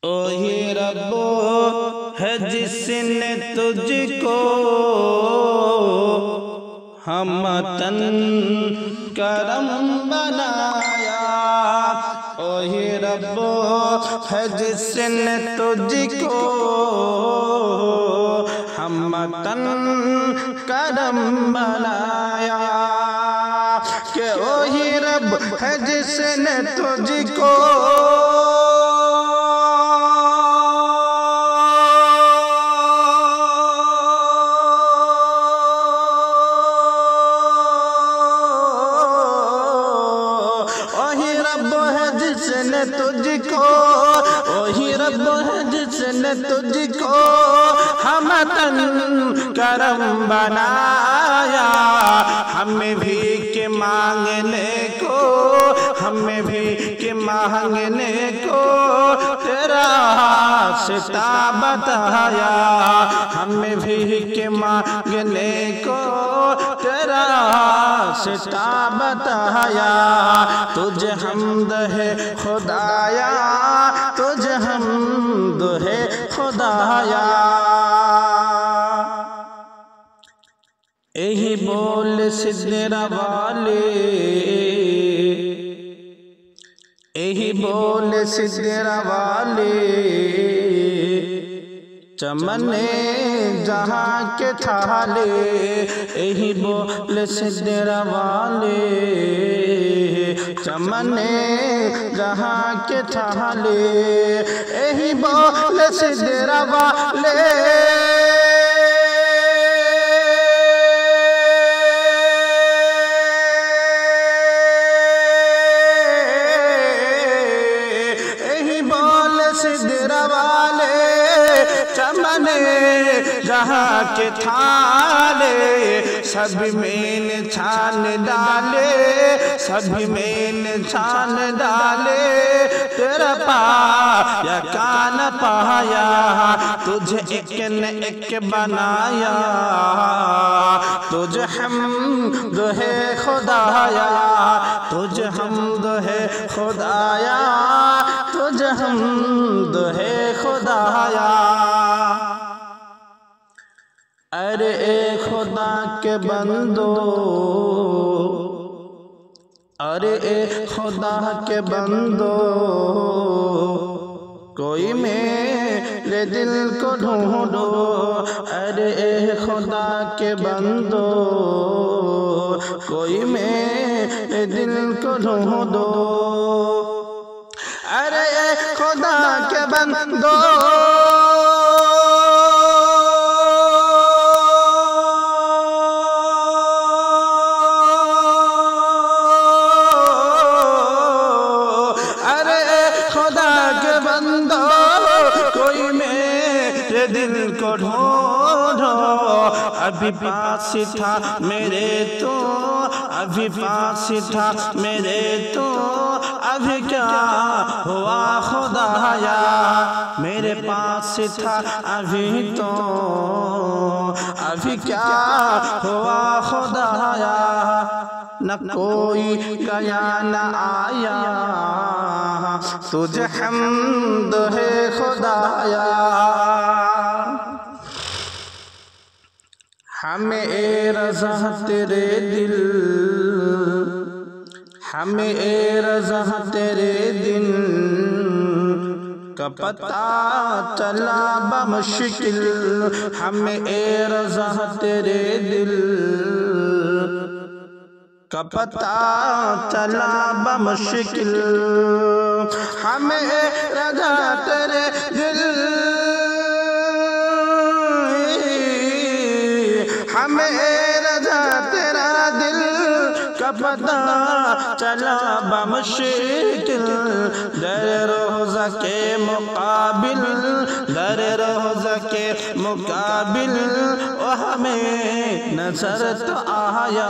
وہی رب ہے جس نے تجھ کو ہمتن کرم بنایا، وہی رب ہے جس نے تجھ کو ہمتن کرم بنایا، کہ وہی رب ہے جس نے تجھ کو وہی رب ہے جس نے تجھ کو ہمتن کرم بنایا، ہمیں بھی کہ مانگنے کو، ہمیں بھی کہ مانگنے کو تیرا راستہ بتایا، ہمیں بھی کہ مانگنے کو تیرا راستہ بتایا، تجھے حمد ہے خدایا، تجھے حمد ہے خدایا۔ یہی بول سدرا والے، یہی بول سدرا والے، چمن جہاں کے تھالے، یہی بول سدرا والے، چمن جہاں کے تھالے، یہی بول سدرا والے، سدرا والے، چمن جہاں کے تھالے، سب میں نے چھان ڈالے، سب میں نے چھان ڈالے، تیرا پایا کان پایا، تجھے ایک نے ایک بنایا، تجھے حمد ہے خدایا، تجھے حمد ہے خدایا، تجھے حمد ہے خدایا۔ ارے اے خدا کے بندو، ارے اے خدا کے بندو، کوئی میرے دل کو ڈھونڈو، ارے اے خدا کے بندو، کوئی میرے دل کو ڈھونڈو، ارے اے خدا کے بندو، ارے اے خدا کے بندو، کوئی میرے دل کو ڈھونڈو، ابھی پاس تھا میرے تو، ابھی پاس تھا میرے تو، ابھی کیا ہوا خدایا، میرے پاس تھا ابھی تو، ابھی کیا ہوا خدایا، نہ کوئی گیا نہ آیا، تجھے حمد ہے خدایا۔ ہمیں اے رضا تیرے دل، ہمیں اے رضا تیرے دن کا پتہ چلا بمشکل، ہمیں اے رضا تیرے دل کا پتہ چلا بمشکل، ہمیں اے رضا تیرے دل، ہمیں اے رضا تیرا دل کا پتہ چلا بمشکل، در روضہ کے مقابل، در روضہ کے مقابل، وہ ہمیں نظر تو آیا۔